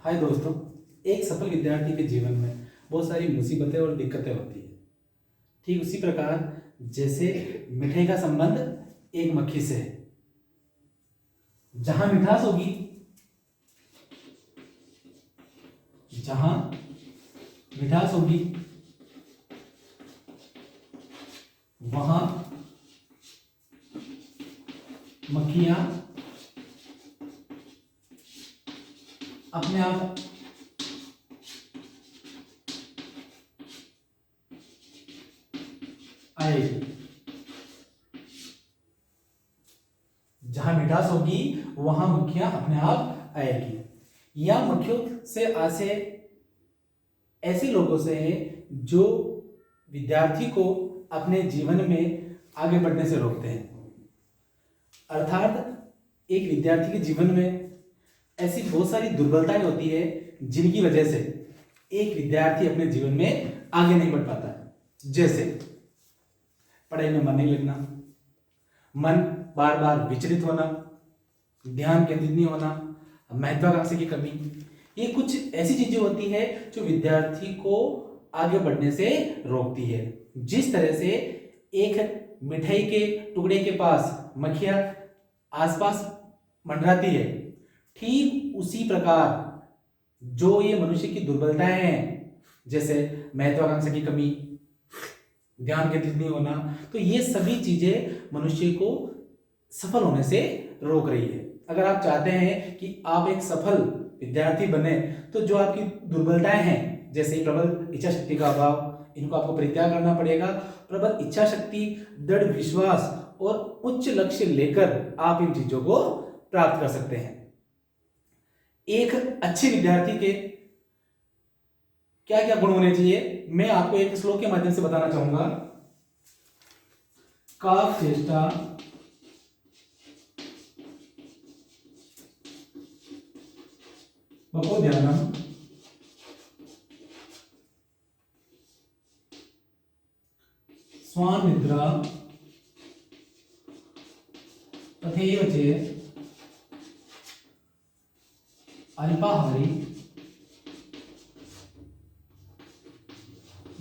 हाय दोस्तों। एक सफल विद्यार्थी के जीवन में बहुत सारी मुसीबतें और दिक्कतें होती है। ठीक उसी प्रकार जैसे मिठाई का संबंध एक मक्खी से है। जहां मिठास होगी, जहां मिठास होगी वहां मक्खियां अपने आप आएगी। जहां मिठास होगी वहां मक्खियां अपने आप आएगी। या मक्खियों से आसे ऐसे लोगों से है जो विद्यार्थी को अपने जीवन में आगे बढ़ने से रोकते हैं। अर्थात एक विद्यार्थी के जीवन में ऐसी बहुत सारी दुर्बलताएं होती है जिनकी वजह से एक विद्यार्थी अपने जीवन में आगे नहीं बढ़ पाता है। जैसे पढ़ाई में मन नहीं लगना, मन बार बार विचलित होना, ध्यान केंद्रित नहीं होना, महत्वाकांक्षा की कमी। ये कुछ ऐसी चीजें होती है जो विद्यार्थी को आगे बढ़ने से रोकती है। जिस तरह से एक मिठाई के टुकड़े के पास मक्खियां आसपास मंडराती है, ठीक उसी प्रकार जो ये मनुष्य की दुर्बलताएं हैं, जैसे महत्वाकांक्षा की कमी, ध्यान केंद्रित नहीं होना, तो ये सभी चीजें मनुष्य को सफल होने से रोक रही है। अगर आप चाहते हैं कि आप एक सफल विद्यार्थी बने तो जो आपकी दुर्बलताएं हैं, जैसे प्रबल इच्छा शक्ति का अभाव, इनको आपको परित्याग करना पड़ेगा। प्रबल इच्छा शक्ति, दृढ़ विश्वास और उच्च लक्ष्य लेकर आप इन चीजों को प्राप्त कर सकते हैं। एक अच्छे विद्यार्थी के क्या क्या गुण होने चाहिए, मैं आपको एक श्लोक के माध्यम से बताना चाहूंगा। काक चेष्टा बको ध्यानम स्वान निद्रा तथैव च अल्पाहारी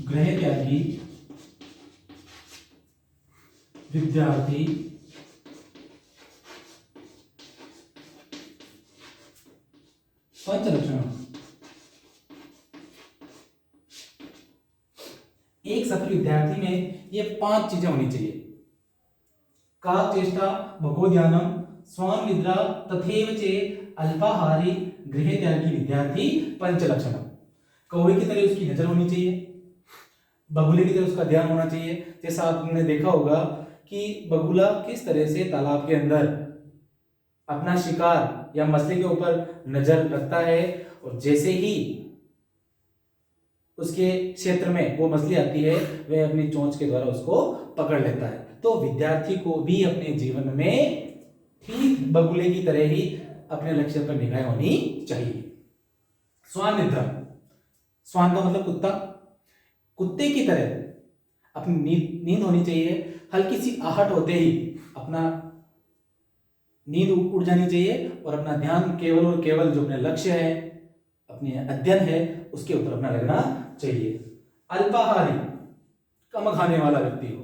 गृह त्यागी विद्यार्थी पंच लक्षण। एक सफल विद्यार्थी में ये 5 चीजें होनी चाहिए। काक चेष्टा भगो ध्यानम स्वान निद्रा तथैव च अल्पाहारी गृह त्यागी विद्यार्थी पंच लक्षणम। कौवे की तरह उसकी नजर होनी चाहिए, बगुले की तरह उसका ध्यान होना चाहिए। जैसा आपने देखा होगा कि बगुला किस तरह से तालाब के अंदर अपना शिकार या मछली के ऊपर नजर रखता है, और जैसे ही उसके क्षेत्र में वो मछली आती है वह अपनी चोंच के द्वारा उसको पकड़ लेता है। तो विद्यार्थी को भी अपने जीवन में ठीक बगुले की तरह ही अपने लक्ष्य पर निगाह होनी चाहिए। स्वान निद्रा, स्वान का मतलब कुत्ता, कुत्ते की तरह अपनी नींद होनी चाहिए। हल्की सी आहट होते ही अपना नींद उड़ जानी चाहिए और अपना ध्यान केवल और केवल जो अपने लक्ष्य है, अपने अध्ययन है, उसके ऊपर अपना लगना चाहिए। अल्पाहारी, कम खाने वाला व्यक्ति हो।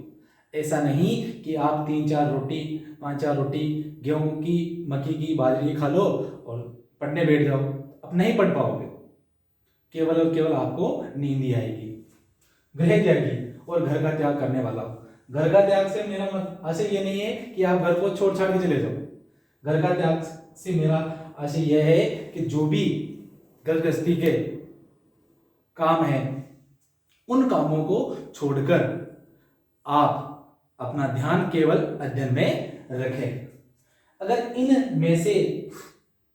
ऐसा नहीं कि आप 3-4 रोटी 5-4 रोटी गेहूं की, मक्की की, बाजरे की खा लो और पढ़ने बैठ जाओ, अब नहीं पढ़ पाओगे, केवल और केवल आपको नींद ही आएगी। गृह त्यागी और घर का त्याग करने वाला हो। घर का त्याग से मेरा आशय ये नहीं है कि आप घर को छोड़ छाड़ के चले जाओ। घर का त्याग से मेरा आशय यह है कि जो भी घर गृहस्थी के काम है उन कामों को छोड़कर आप अपना ध्यान केवल अध्ययन में रखें। अगर इन में से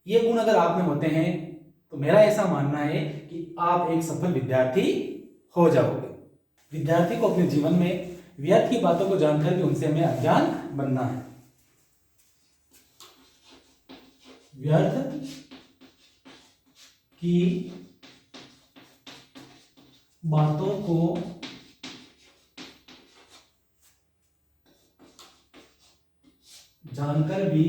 ये गुण अगर आप में होते हैं तो मेरा ऐसा मानना है कि आप एक सफल विद्यार्थी हो जाओगे। विद्यार्थी को अपने जीवन में व्यर्थ की बातों को जानकर भी उनसे हमें अज्ञान बनना है। व्यर्थ की बातों को जानकर भी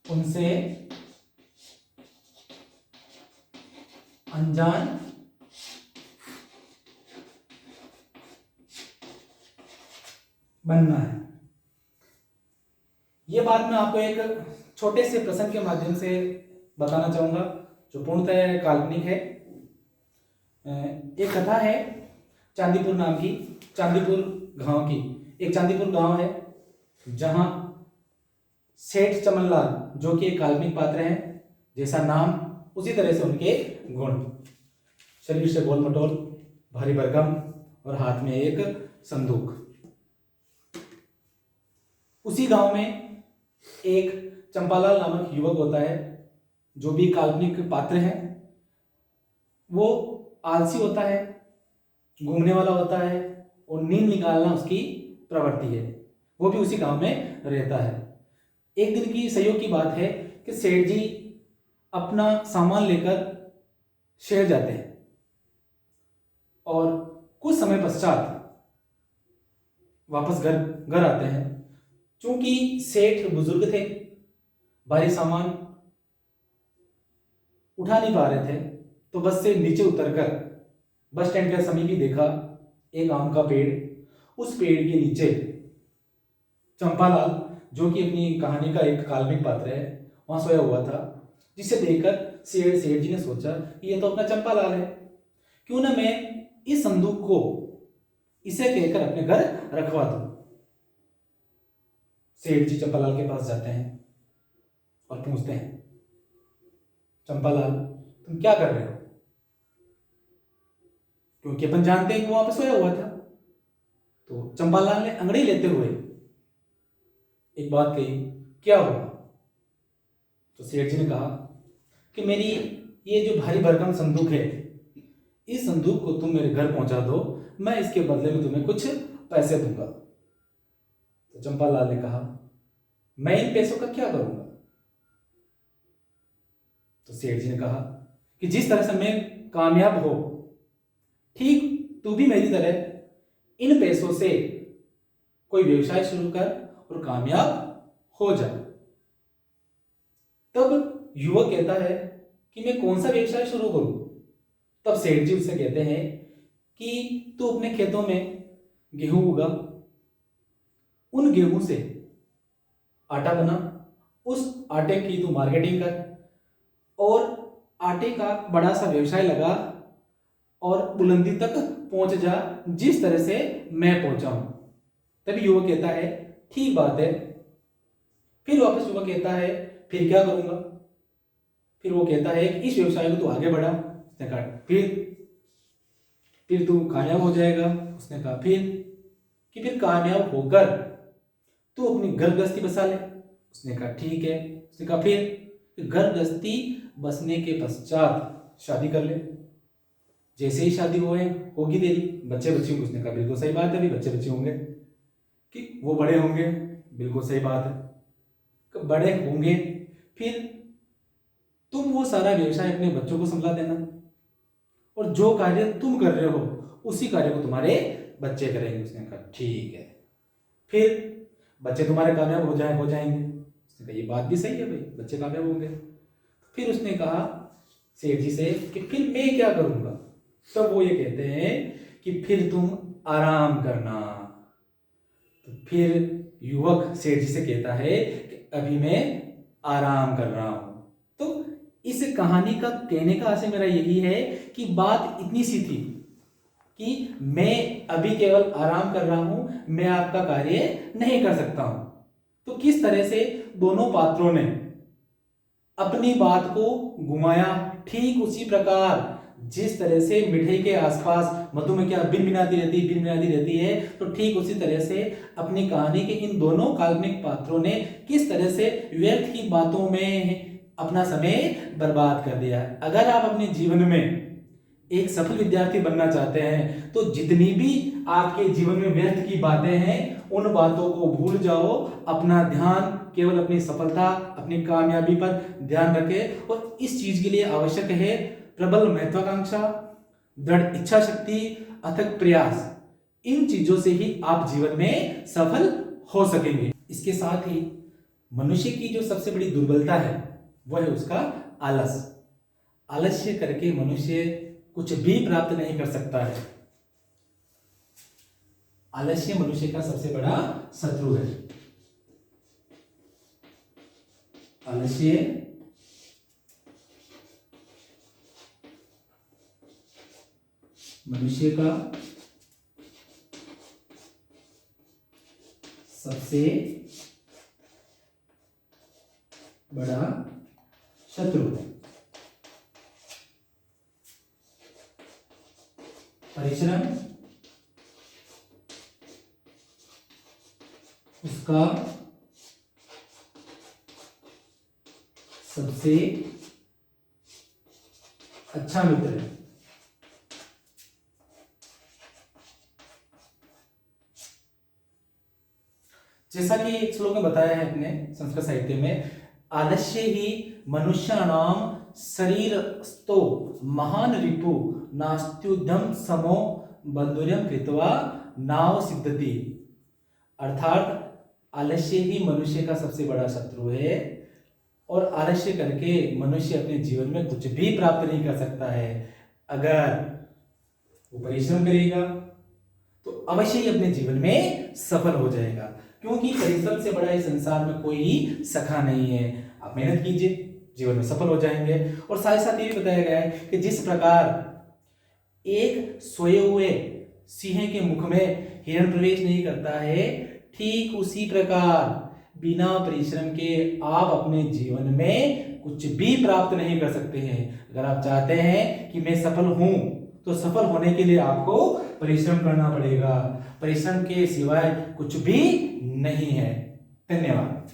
उनसे अनजान बनना है। ये बात मैं आपको एक छोटे से प्रसंग के माध्यम से बताना चाहूंगा जो पूर्णतः काल्पनिक है। एक कथा है चांदीपुर नाम की, चांदीपुर गांव की। एक चांदीपुर गांव है जहां सेठ चमनलाल जो कि एक काल्पनिक पात्र है, जैसा नाम उसी तरह से उनके गुण, शरीर से गोल मटोल, भारी भरकम और हाथ में एक संदूक। उसी गांव में एक चंपालाल नामक युवक होता है जो भी काल्पनिक पात्र है। वो आलसी होता है, घूमने वाला होता है और नींद निकालना उसकी प्रवृत्ति है। वो भी उसी गांव में रहता है। एक दिन की संयोग की बात है कि सेठ जी अपना सामान लेकर शहर जाते हैं और कुछ समय पश्चात वापस घर आते हैं। चूंकि सेठ बुजुर्ग थे, भारी सामान उठा नहीं पा रहे थे, तो बस से नीचे उतरकर बस स्टैंड के समीप ही देखा एक आम का पेड़। उस पेड़ के नीचे चंपालाल जो कि अपनी कहानी का एक काल्पनिक पात्र है वहां सोया हुआ था, जिसे देखकर सेठ जी ने सोचा कि ये तो अपना चंपालाल है, क्यों ना मैं इस संदूक को इसे कहकर अपने घर रखवा दूं। सेठ जी चंपालाल के पास जाते हैं और पूछते हैं, चंपालाल तुम क्या कर रहे हो? क्योंकि अपन जानते हैं कि वो वहां पे सोया हुआ था। तो चंपालाल ने अंगड़ी लेते हुए एक बात कही, क्या हुआ? तो सेठ जी ने कहा कि मेरी ये जो भारी भरकम संदूक है, इस संदूक को तुम मेरे घर पहुंचा दो, मैं इसके बदले में तुम्हें कुछ पैसे दूंगा। तो चंपालाल ने कहा, मैं इन पैसों का क्या करूंगा? तो सेठ जी ने कहा कि जिस तरह से मैं कामयाब हो, ठीक तू भी मेरी तरह इन पैसों से कोई व्यवसाय शुरू कर और कामयाब हो जा। तब युवक कहता है कि मैं कौन सा व्यवसाय शुरू करूं? तब सेठ जी उससे कहते हैं कि तू अपने खेतों में गेहूं उगा, उन गेहूं से आटा बना, उस आटे की तू मार्केटिंग कर और आटे का बड़ा सा व्यवसाय लगा और बुलंदी तक पहुंच जा जिस तरह से मैं पहुंचा हूं। तभी युवक कहता है ठीक बात है। फिर वापस युवक कहता है फिर क्या करूंगा? फिर वो कहता है कि इस व्यवसाय को तू आगे बढ़ा। उसने कहा फिर तू कामयाब हो जाएगा। उसने कहा फिर कामयाब होकर तू अपनी घर गृहस्थी बसा ले। उसने कहा ठीक है। उसने कहा फिर घर गृहस्थी बसने के पश्चात शादी कर ले। जैसे ही शादी होगी तेरी, बच्चे बच्चे होंगे। उसने कहा बिल्कुल सही बात है, अभी बच्चे बच्चे होंगे कि वो बड़े होंगे। बिल्कुल सही बात है, बड़े होंगे फिर तुम वो सारा व्यवसाय अपने बच्चों को संभाल देना और जो कार्य तुम कर रहे हो उसी कार्य को तुम्हारे बच्चे करेंगे। उसने कहा ठीक है। फिर बच्चे तुम्हारे कामयाब हो जाएंगे। उसने कहा ये बात भी सही है भाई, बच्चे कामयाब होंगे। फिर उसने कहा सेठ जी से कि फिर मैं क्या करूंगा? तब वो ये कहते हैं कि फिर तुम आराम करना। तो फिर युवक सेठ जी से कहता है कि अभी मैं आराम कर रहा हूं। तो इस कहानी का कहने का आशय मेरा यही है कि बात इतनी सी थी कि मैं अभी केवल आराम कर रहा हूं, मैं आपका कार्य नहीं कर सकता हूं। तो किस तरह से दोनों पात्रों ने अपनी बात को घुमाया, ठीक उसी प्रकार जिस तरह से मिठाई के आसपास मधुमक्खियां भिनभिनाती रहती है, तो ठीक उसी तरह से अपनी कहानी के इन दोनों काल्पनिक पात्रों ने किस तरह से व्यर्थ की बातों में अपना समय बर्बाद कर दिया। अगर आप अपने जीवन में एक सफल विद्यार्थी बनना चाहते हैं तो जितनी भी आपके जीवन में व्यर्थ की बातें हैं उन बातों को भूल जाओ, अपना ध्यान केवल अपनी सफलता, अपनी कामयाबी पर ध्यान रखें। और इस चीज के लिए आवश्यक है प्रबल महत्वाकांक्षा, दृढ़ इच्छा शक्ति, अथक प्रयास। इन चीजों से ही आप जीवन में सफल हो सकेंगे। इसके साथ ही मनुष्य की जो सबसे बड़ी दुर्बलता है वह है उसका आलस। आलस्य करके मनुष्य कुछ भी प्राप्त नहीं कर सकता है। आलस्य मनुष्य का सबसे बड़ा शत्रु है। आलस्य मनुष्य का सबसे बड़ा शत्रु है। परिश्रम उसका सबसे अच्छा मित्र है। जैसा कि एक श्लोक में बताया है अपने संस्कृत साहित्य में, आलस्य ही मनुष्याणाम शरीरस्थो महान रिपु नास्त्युद्धम समो बंधुर्यम कृत्वा नाव सिद्धति। अर्थात आलस्य ही मनुष्य का सबसे बड़ा शत्रु है और आलस्य करके मनुष्य अपने जीवन में कुछ भी प्राप्त नहीं कर सकता है। अगर वो परिश्रम करेगा तो अवश्य ही अपने जीवन में सफल हो जाएगा, क्योंकि परिश्रम से बड़ा इस संसार में कोई ही सखा नहीं है। आप मेहनत कीजिए, जीवन में सफल हो जाएंगे। और साथ ही साथ ये भी बताया गया है कि जिस प्रकार एक सोए हुए सिंह के मुख में हिरण प्रवेश नहीं करता है, ठीक उसी प्रकार बिना परिश्रम के आप अपने जीवन में कुछ भी प्राप्त नहीं कर सकते हैं। अगर आप चाहते हैं कि मैं सफल हूं, तो सफल होने के लिए आपको परिश्रम करना पड़ेगा। परिश्रम के सिवाय कुछ भी नहीं है। धन्यवाद।